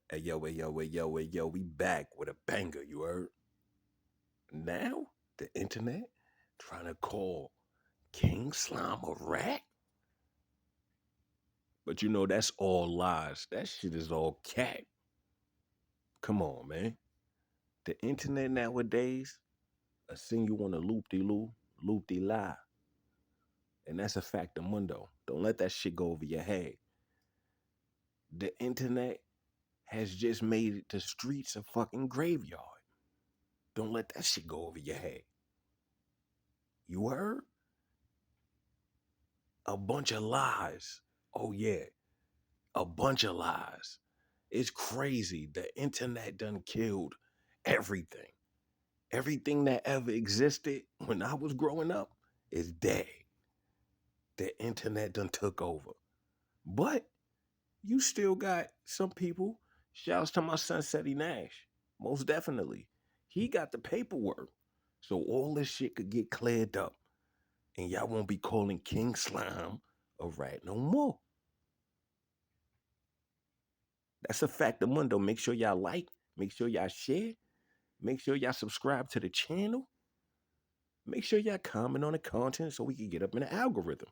Hey, yo, we back with a banger, you heard? Now, the internet trying to call King Slime a rat? But you know, that's all lies. That shit is all cat. Come on, man. The internet nowadays, I send you on a loop-de-loo, loop-de-lie. And that's a fact of mundo. Don't let that shit go over your head. The internet has just made the streets a fucking graveyard. Don't let that shit go over your head. You heard? A bunch of lies. Oh, yeah. A bunch of lies. It's crazy. The internet done killed everything. Everything that ever existed when I was growing up is dead. The internet done took over. But you still got some people. Shouts to my son, Ceddy Nash. Most definitely. He got the paperwork. So all this shit could get cleared up. And y'all won't be calling King Slime a rat no more. That's a fact of mundo. Make sure y'all like, make sure y'all share, make sure y'all subscribe to the channel. Make sure y'all comment on the content so we can get up in the algorithm.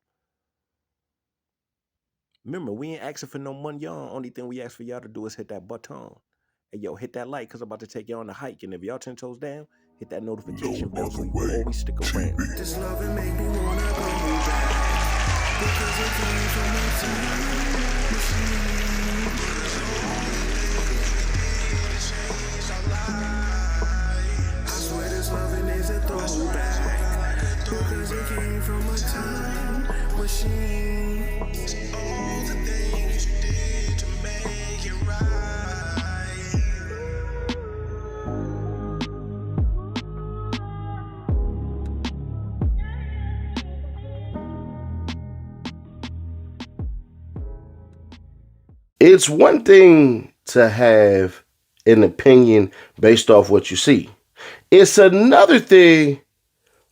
Remember, we ain't asking for no money, y'all. Only thing we ask for y'all to do is hit that button. Hey, yo, hit that like, because I'm about to take y'all on a hike. And if y'all 10 toes down, hit that notification bell so you can always stick around. This love and make me wanna go back because it came from a time I swear this loving is a throwback because it came from a time machine. All the things you did to make it right. It's one thing to have an opinion based off what you see. It's another thing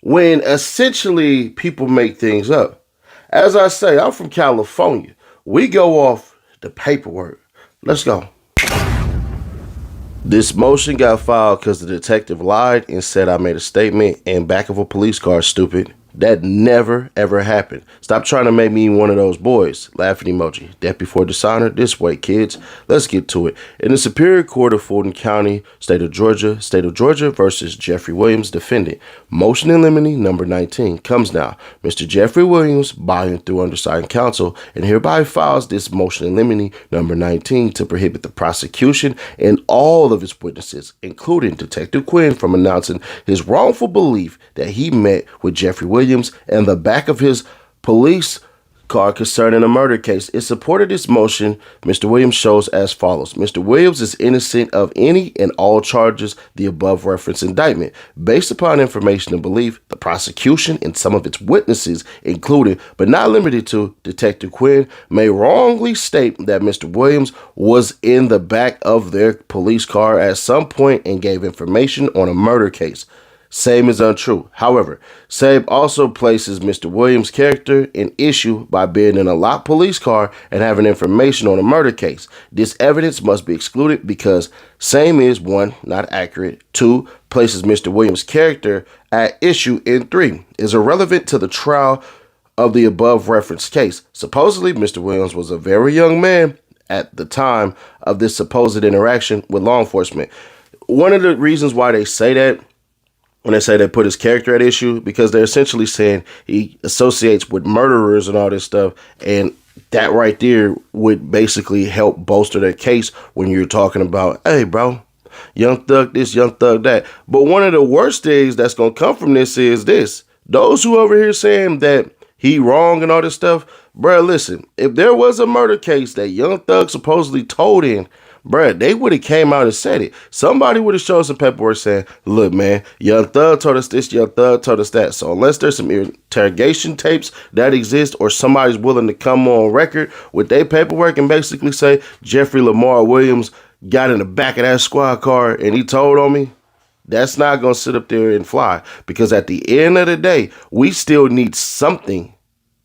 when essentially people make things up. As I say, I'm from California. We go off the paperwork. Let's go. This motion got filed because the detective lied and said I made a statement in back of a police car, stupid. That never, ever happened. Stop trying to make me one of those boys. Laughing emoji. Death before dishonor. This way, kids. Let's get to it. In the Superior Court of Fulton County, State of Georgia versus Jeffrey Williams, defendant. Motion in limine number 19 comes now. Mr. Jeffrey Williams, by and through undersigned counsel, and hereby files this motion in limine number 19 to prohibit the prosecution and all of its witnesses, including Detective Quinn, from announcing his wrongful belief that he met with Jeffrey Williams in the back of his police car concerning a murder case. In support of this motion, Mr. Williams shows as follows. Mr. Williams is innocent of any and all charges the above referenced indictment. Based upon information and belief, the prosecution and some of its witnesses, including but not limited to Detective Quinn, may wrongly state that Mr. Williams was in the back of their police car at some point and gave information on a murder case. Same is untrue. However, same also places Mr. Williams' character in issue by being in a locked police car and having information on a murder case. This evidence must be excluded because same is 1, not accurate, 2, places Mr. Williams' character at issue, and 3, is irrelevant to the trial of the above referenced case. Supposedly, Mr. Williams was a very young man at the time of this supposed interaction with law enforcement. One of the reasons why they say that, when they say they put his character at issue, because they're essentially saying he associates with murderers and all this stuff, and that right there would basically help bolster their case when you're talking about, hey, bro, young thug this, young thug that. But one of the worst things that's going to come from this is this. Those who over here saying that he wrong and all this stuff, bro, listen, if there was a murder case that Young Thug supposedly told in, bruh, they would have came out and said it. Somebody would have shown some paperwork saying, look, man, Young Thug told us this, Young Thug told us that. So unless there's some interrogation tapes that exist or somebody's willing to come on record with their paperwork and basically say Jeffrey Lamar Williams got in the back of that squad car and he told on me, that's not going to sit up there and fly. Because at the end of the day, we still need something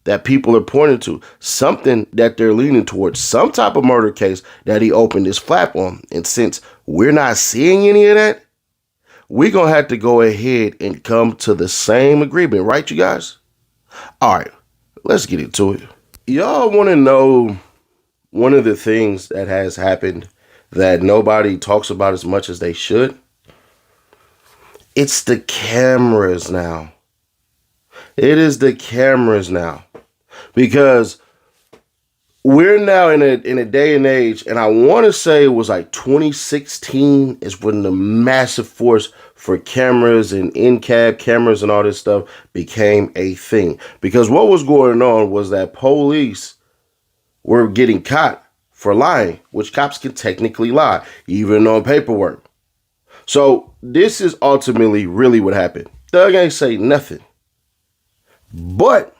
that people are pointing to, something that they're leaning towards, some type of murder case that he opened his flap on. And since we're not seeing any of that, we're going to have to go ahead and come to the same agreement, right, you guys? All right, let's get into it. Y'all want to know one of the things that has happened that nobody talks about as much as they should? It's the cameras now. It is the cameras now. Because we're now in a day and age, and I want to say it was like 2016 is when the massive force for cameras and in-cab cameras and all this stuff became a thing. Because what was going on was that police were getting caught for lying, which cops can technically lie, even on paperwork. So this is ultimately really what happened. Thug ain't say nothing. But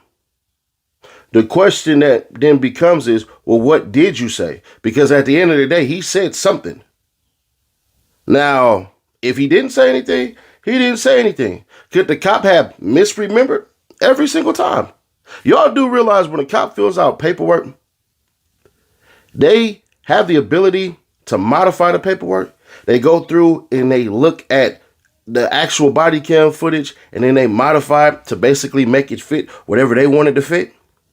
the question that then becomes is, well, what did you say? Because at the end of the day, he said something. Now, if he didn't say anything, he didn't say anything. Could the cop have misremembered every single time? Y'all do realize when a cop fills out paperwork, they have the ability to modify the paperwork. They go through and they look at the actual body cam footage and then they modify it to basically make it fit whatever they wanted to fit.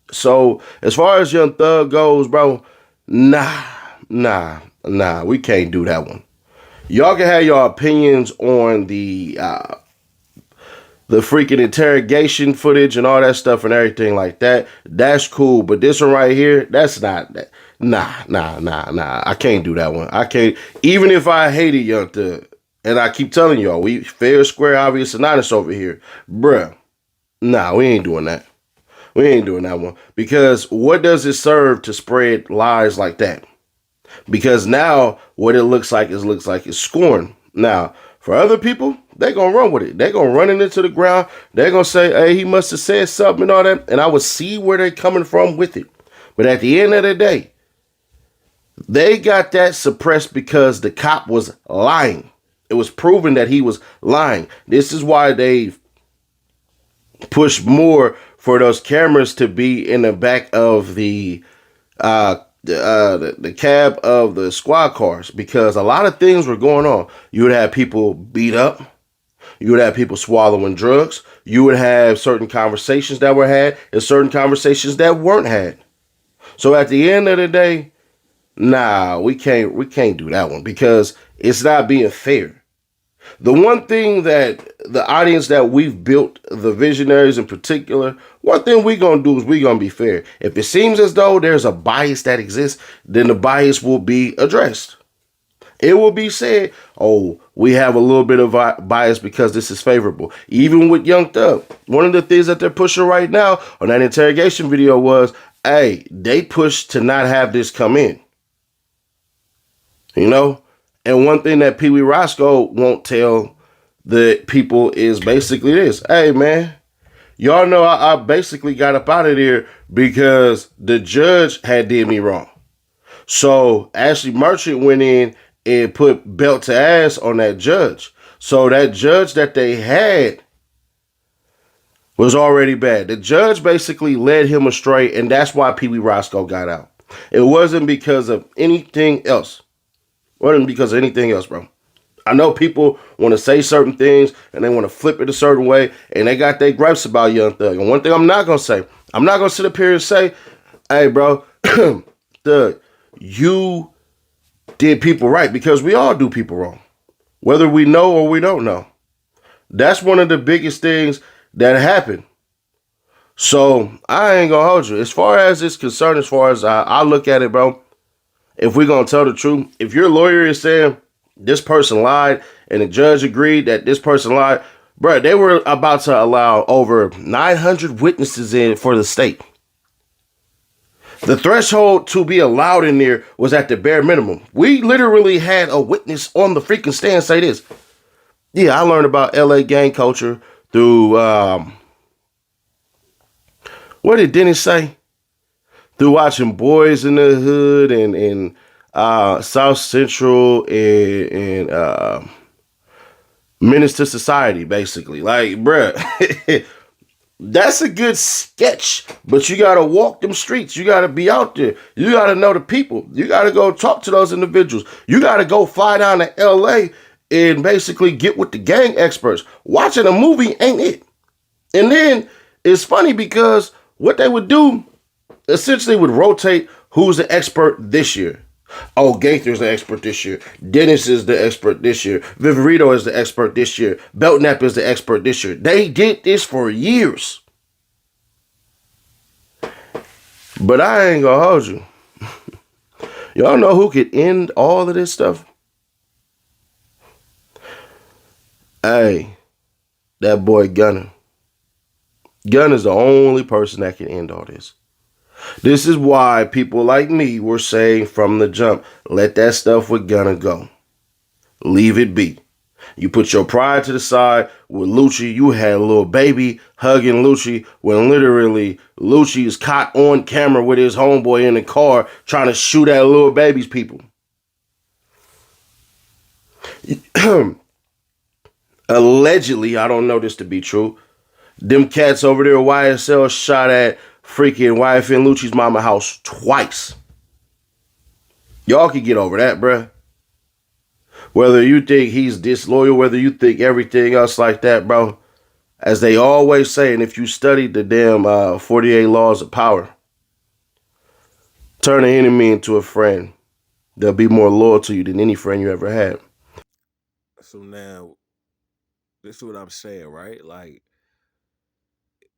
So as far as Young Thug goes, bro, nah, we can't do that one. Y'all can have your opinions on the freaking interrogation footage and all that stuff and everything like that. That's cool, but this one right here, that's not that. Nah. I can't do that one. I can't. Even if I hated Young Thug, and I keep telling y'all, we fair, square, obvious, and honest over here, bruh. Nah, we ain't doing that. We ain't doing that one. Because what does it serve to spread lies like that? Because now what it looks like is scorn. Now, for other people, they're going to run with it. They're going to run it into the ground. They're going to say, hey, he must have said something and all that. And I would see where they're coming from with it. But at the end of the day, they got that suppressed because the cop was lying. It was proven that he was lying. This is why they pushed more for those cameras to be in the back of the cab of the squad cars, because a lot of things were going on. You would have people beat up. You would have people swallowing drugs. You would have certain conversations that were had and certain conversations that weren't had. So at the end of the day, nah, we can't do that one because it's not being fair. The one thing that the audience that we've built, the visionaries in particular, one thing we're going to do is we're going to be fair. If it seems as though there's a bias that exists, then the bias will be addressed. It will be said, oh, we have a little bit of bias because this is favorable. Even with Young Thug, one of the things that they're pushing right now on that interrogation video was, hey, they pushed to not have this come in. You know? And one thing that Pee Wee Roscoe won't tell the people is basically this. Hey, man, y'all know I basically got up out of there because the judge had did me wrong. So Ashley Merchant went in and put belt to ass on that judge. So that judge that they had was already bad. The judge basically led him astray, and that's why Pee Wee Roscoe got out. It wasn't because of anything else. Wasn't because of anything else, bro. I know people want to say certain things and they want to flip it a certain way, and they got their gripes about Young Thug. And one thing I'm not going to say, I'm not going to sit up here and say, hey, bro, Thug, you did people right, because we all do people wrong, whether we know or we don't know. That's one of the biggest things that happened. So I ain't going to hold you. As far as it's concerned, as far as I look at it, bro, if we're going to tell the truth, if your lawyer is saying this person lied and the judge agreed that this person lied, bro, they were about to allow over 900 witnesses in for the state. The threshold to be allowed in there was at the bare minimum. We literally had a witness on the freaking stand say this. Yeah, I learned about LA gang culture through, what did Dennis say? Through watching Boys in the Hood and South Central and Menace to Society, basically. Like, bruh, That's a good sketch, but you gotta walk them streets. You gotta be out there. You gotta know the people. You gotta go talk to those individuals. You gotta go fly down to LA and basically get with the gang experts. Watching a movie ain't it. And then it's funny because what they would do essentially would rotate who's the expert this year. Oh, Gaither's the expert this year. Dennis is the expert this year. Viverito is the expert this year. Belknap is the expert this year. They did this for years. But I ain't gonna hold you. Y'all know who could end all of this stuff? Hey, that boy Gunner. Gunner's the only person that can end all this. This is why people like me were saying from the jump, let that stuff with Gunner go. Leave it be. You put your pride to the side with Lucci. You had a little baby hugging Lucci when literally Lucci is caught on camera with his homeboy in the car trying to shoot at little baby's people. Allegedly, I don't know this to be true. Them cats over there, YSL, shot at freaking YFN Lucci's mama house twice. Y'all can get over that, bruh. Whether you think he's disloyal, whether you think everything else like that, bro. As they always say, and if you studied the damn 48 laws of power, turn an enemy into a friend. They'll be more loyal to you than any friend you ever had. So now, this is what I'm saying, right? Like,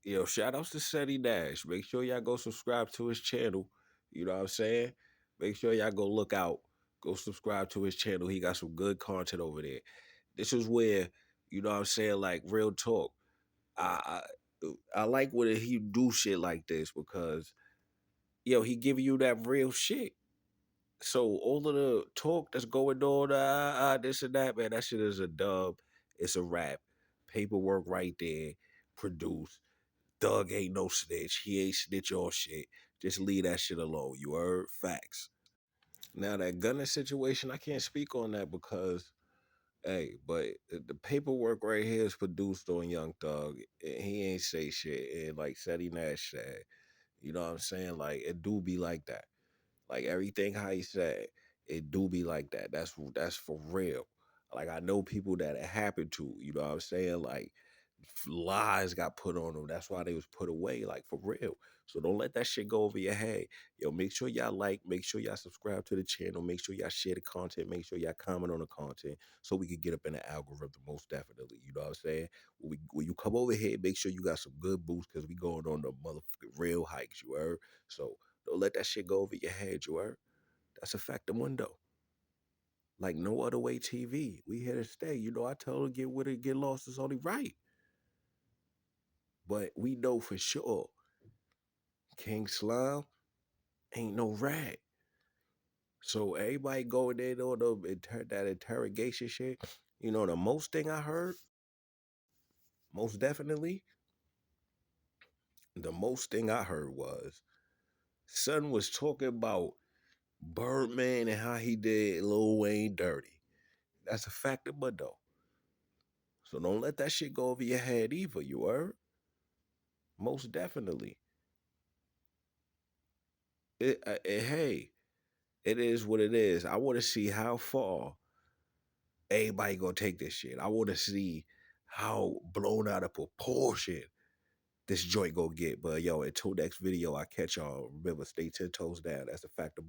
yo, shout outs to Ceddy Nash. Make sure y'all go subscribe to his channel. You know what I'm saying? Make sure y'all go look out. Go subscribe to his channel. He got some good content over there. This is where, you know what I'm saying, like real talk. I I like when he do shit like this because yo, he giving you that real shit. So all of the talk that's going on, this and that, man, that shit is a dub. It's a rap. Paperwork right there. Produced. Doug ain't no snitch. He ain't snitch or shit. Just leave that shit alone. You heard facts. Now that gunner situation, I can't speak on that because hey, but the paperwork right here is produced on Young Thug. And he ain't say shit. And like Ceddy Nash said, you know what I'm saying? Like it do be like that. Like everything how he said, it do be like that. That's for real. Like I know people that it happened to. You know what I'm saying? Like lies got put on them. That's why they was put away. Like for real. So don't let that shit go over your head. Yo, make sure y'all like, make sure y'all subscribe to the channel, make sure y'all share the content, make sure y'all comment on the content so we can get up in the algorithm most definitely. You know what I'm saying? When you come over here, make sure you got some good boosts because we going on the motherfucking real hikes, you heard? So don't let that shit go over your head, you heard? That's a fact of mundo. Like no other way TV. We here to stay. You know, I told her get with it, get lost is only right. But we know for sure King Slime ain't no rat. So everybody going there on that interrogation shit. You know, the most thing I heard, most definitely, the most thing I heard was Son was talking about Birdman and how he did Lil Wayne dirty. That's a fact of mud though. So don't let that shit go over your head either, you heard? Most definitely. Hey, it is what it is. I want to see how far everybody gonna take this shit. I want to see how blown out of proportion this joint gonna get. But yo, until next video, I catch y'all. Remember, stay 10 toes down. That's a fact of